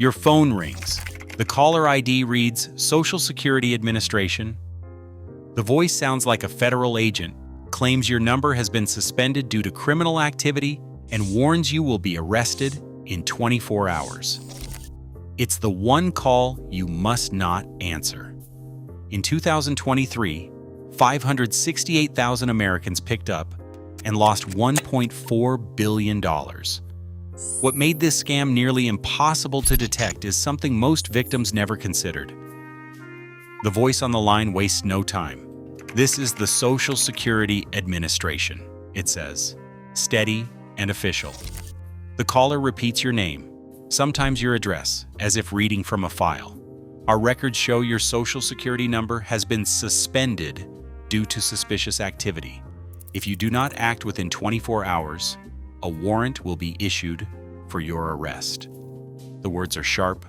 Your phone rings. The caller ID reads Social Security Administration. The voice sounds like a federal agent, claims your number has been suspended due to criminal activity, and warns you will be arrested in 24 hours. It's the one call you must not answer. In 2023, 568,000 Americans picked up and lost $1.4 billion. What made this scam nearly impossible to detect is something most victims never considered. The voice on the line wastes no time. This is the Social Security Administration, it says, steady and official. The caller repeats your name, sometimes your address, as if reading from a file. Our records show your Social Security number has been suspended due to suspicious activity. If you do not act within 24 hours, a warrant will be issued for your arrest. The words are sharp,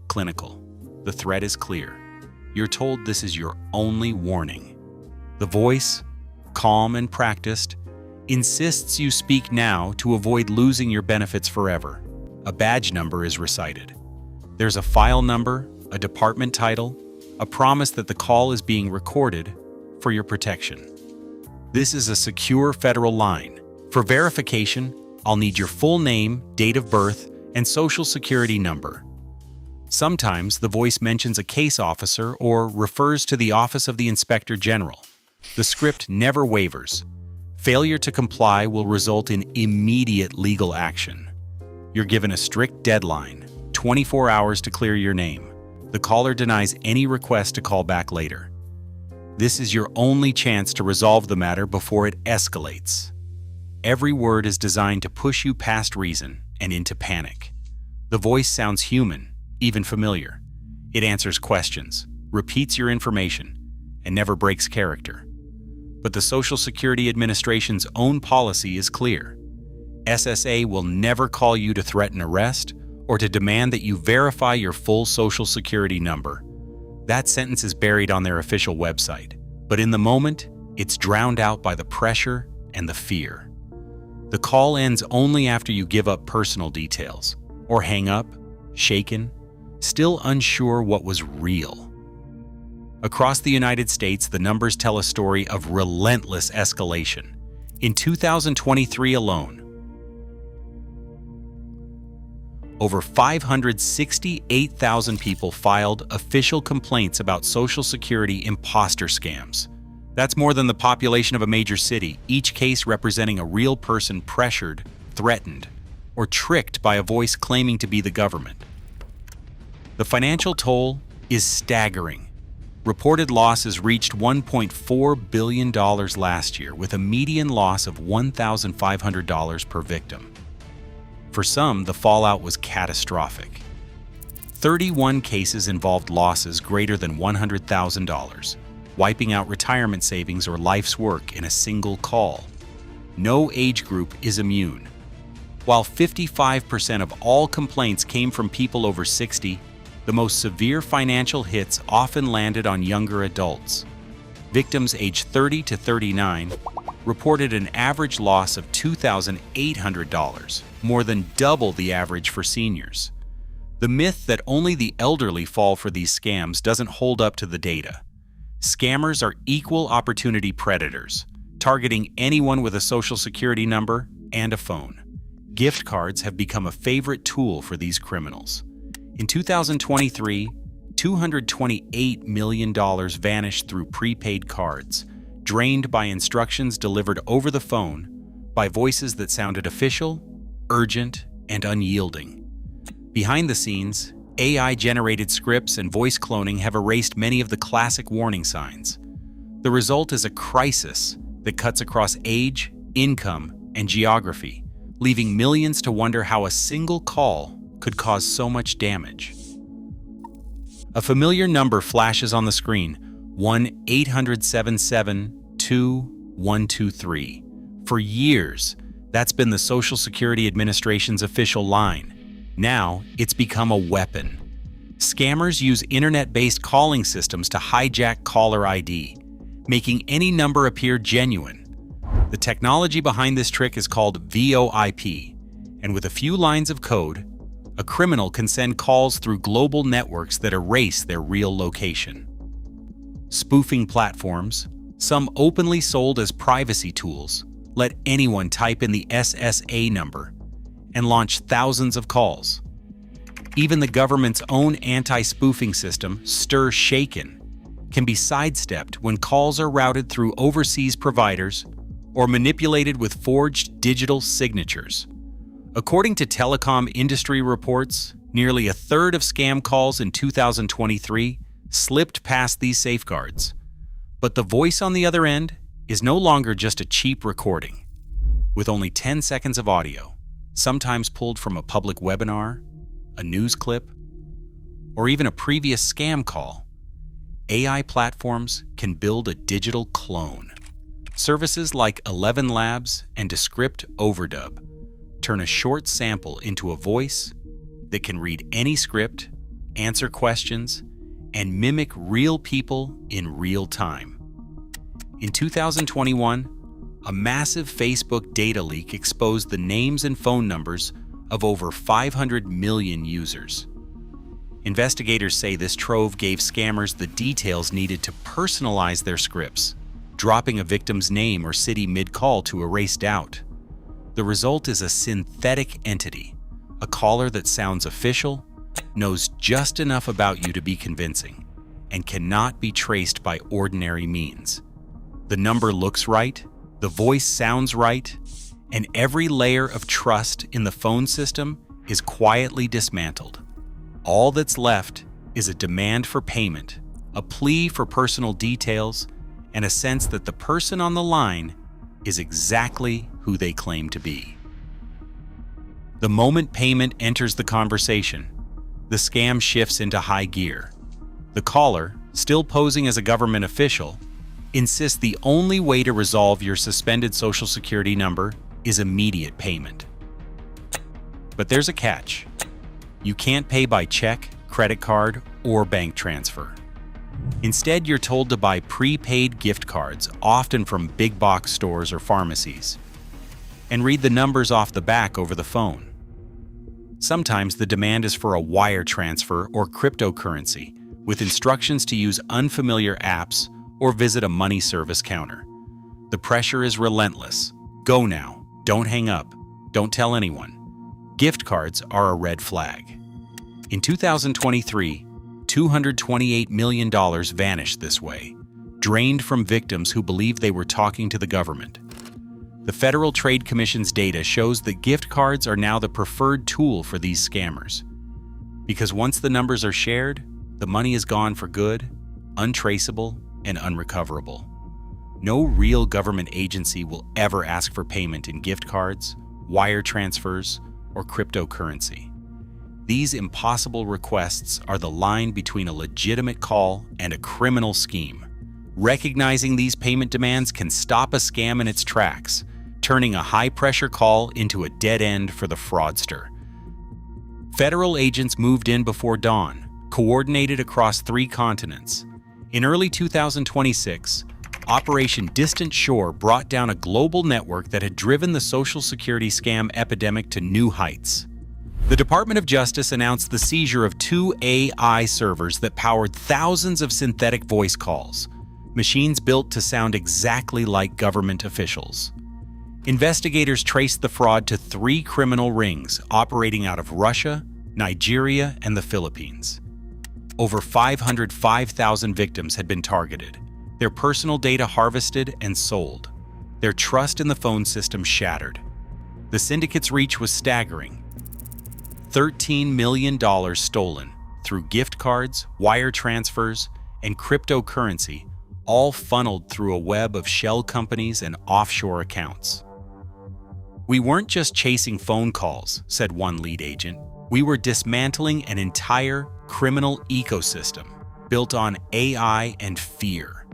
clinical. The threat is clear. You're told this is your only warning. The voice, calm and practiced, insists you speak now to avoid losing your benefits forever. A badge number is recited. There's a file number, a department title, a promise that the call is being recorded for your protection. This is a secure federal line. For verification, I'll need your full name, date of birth, and Social Security number. Sometimes the voice mentions a case officer or refers to the Office of the Inspector General. The script never wavers. Failure to comply will result in immediate legal action. You're given a strict deadline, 24 hours to clear your name. The caller denies any request to call back later. This is your only chance to resolve the matter before it escalates. Every word is designed to push you past reason and into panic. The voice sounds human, even familiar. It answers questions, repeats your information, and never breaks character. But the Social Security Administration's own policy is clear. SSA will never call you to threaten arrest or to demand that you verify your full Social Security number. That sentence is buried on their official website, but in the moment, it's drowned out by the pressure and the fear. The call ends only after you give up personal details, or hang up, shaken, still unsure what was real. Across the United States, the numbers tell a story of relentless escalation. In 2023 alone, over 568,000 people filed official complaints about Social Security imposter scams. That's more than the population of a major city, each case representing a real person pressured, threatened, or tricked by a voice claiming to be the government. The financial toll is staggering. Reported losses reached $1.4 billion last year, with a median loss of $1,500 per victim. For some, the fallout was catastrophic. 31 cases involved losses greater than $100,000, wiping out retirement savings or life's work in a single call. No age group is immune. While 55% of all complaints came from people over 60, the most severe financial hits often landed on younger adults. Victims aged 30 to 39 reported an average loss of $2,800, more than double the average for seniors. The myth that only the elderly fall for these scams doesn't hold up to the data. Scammers are equal opportunity predators, targeting anyone with a Social Security number and a phone. Gift cards have become a favorite tool for these criminals. In 2023, $228 million vanished through prepaid cards, drained by instructions delivered over the phone by voices that sounded official, urgent, and unyielding. Behind the scenes, AI-generated scripts and voice cloning have erased many of the classic warning signs. The result is a crisis that cuts across age, income, and geography, leaving millions to wonder how a single call could cause so much damage. A familiar number flashes on the screen, 1-800-77-2123. For years, that's been the Social Security Administration's official line. Now, it's become a weapon. Scammers use internet-based calling systems to hijack caller ID, making any number appear genuine. The technology behind this trick is called VoIP, and with a few lines of code, A criminal can send calls through global networks that erase their real location. Spoofing platforms, some openly sold as privacy tools, let anyone type in the SSA number and launch thousands of calls. Even the government's own anti-spoofing system, Stir Shaken, can be sidestepped when calls are routed through overseas providers or manipulated with forged digital signatures. According to telecom industry reports, nearly a third of scam calls in 2023 slipped past these safeguards. But the voice on the other end is no longer just a cheap recording. With only 10 seconds of audio, sometimes pulled from a public webinar, a news clip, or even a previous scam call, AI platforms can build a digital clone. Services like 11 Labs and Descript Overdub turn a short sample into a voice that can read any script, answer questions, and mimic real people in real time. In 2021, a massive Facebook data leak exposed the names and phone numbers of over 500 million users. Investigators say this trove gave scammers the details needed to personalize their scripts, dropping a victim's name or city mid-call to erase doubt. The result is a synthetic entity, a caller that sounds official, knows just enough about you to be convincing, and cannot be traced by ordinary means. The number looks right, the voice sounds right, and every layer of trust in the phone system is quietly dismantled. All that's left is a demand for payment, a plea for personal details, and a sense that the person on the line is exactly who they claim to be. The moment payment enters the conversation, the scam shifts into high gear. The caller, still posing as a government official, insists the only way to resolve your suspended Social Security number is immediate payment. But there's a catch. You can't pay by check, credit card, or bank transfer. Instead, you're told to buy prepaid gift cards, often from big box stores or pharmacies, and read the numbers off the back over the phone. Sometimes the demand is for a wire transfer or cryptocurrency, with instructions to use unfamiliar apps or visit a money service counter. The pressure is relentless. Go now. Don't hang up. Don't tell anyone. Gift cards are a red flag. In 2023, $228 million vanished this way, drained from victims who believed they were talking to the government. The Federal Trade Commission's data shows that gift cards are now the preferred tool for these scammers. Because once the numbers are shared, the money is gone for good, untraceable, and unrecoverable. No real government agency will ever ask for payment in gift cards, wire transfers, or cryptocurrency. These impossible requests are the line between a legitimate call and a criminal scheme. Recognizing these payment demands can stop a scam in its tracks, turning a high-pressure call into a dead end for the fraudster. Federal agents moved in before dawn, coordinated across 3 continents. In early 2026, Operation Distant Shore brought down a global network that had driven the Social Security scam epidemic to new heights. The Department of Justice announced the seizure of 2 AI servers that powered thousands of synthetic voice calls, machines built to sound exactly like government officials. Investigators traced the fraud to 3 criminal rings operating out of Russia, Nigeria, and the Philippines. Over 505,000 victims had been targeted, their personal data harvested and sold, their trust in the phone system shattered. The syndicate's reach was staggering. $13 million stolen through gift cards, wire transfers, and cryptocurrency, all funneled through a web of shell companies and offshore accounts. "We weren't just chasing phone calls," said one lead agent. "We were dismantling an entire criminal ecosystem built on AI and fear."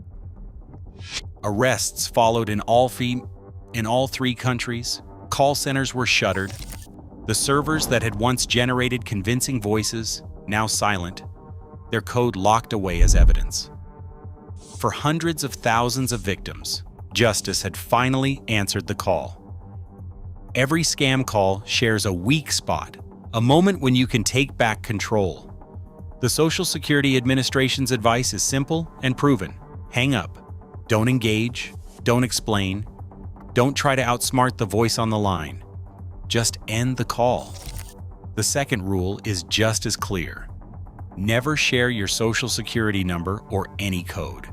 Arrests followed in all 3 countries. Call centers were shuttered. The servers that had once generated convincing voices, now silent, their code locked away as evidence. For hundreds of thousands of victims, justice had finally answered the call. Every scam call shares a weak spot, A moment when you can take back control. The Social Security Administration's advice is simple and proven. Hang up. Don't engage. Don't explain. Don't try to outsmart the voice on the line. Just end the call. The second rule is just as clear. Never share your Social Security number or any code,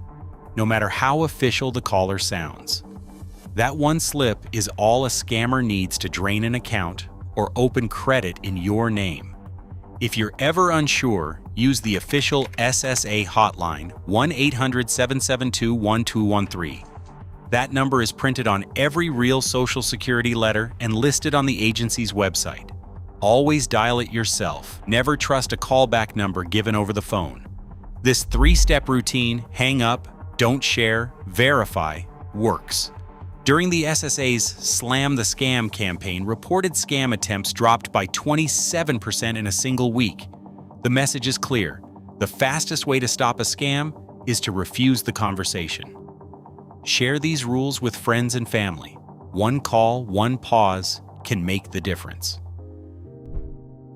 no matter how official the caller sounds. That one slip is all a scammer needs to drain an account or open credit in your name. If you're ever unsure, use the official SSA hotline 1-800-772-1213. That number is printed on every real Social Security letter and listed on the agency's website. Always dial it yourself. Never trust a callback number given over the phone. This 3-step routine, hang up, don't share, verify, works. During the SSA's Slam the Scam campaign, reported scam attempts dropped by 27% in a single week. The message is clear. The fastest way to stop a scam is to refuse the conversation. Share these rules with friends and family. One call, one pause can make the difference.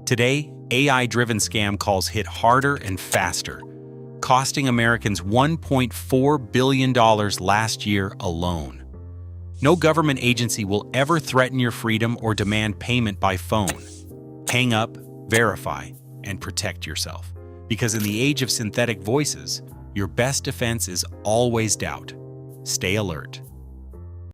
Today, AI-driven scam calls hit harder and faster, costing Americans $1.4 billion last year alone. No government agency will ever threaten your freedom or demand payment by phone. Hang up, verify, and protect yourself. Because in the age of synthetic voices, your best defense is always doubt. Stay alert.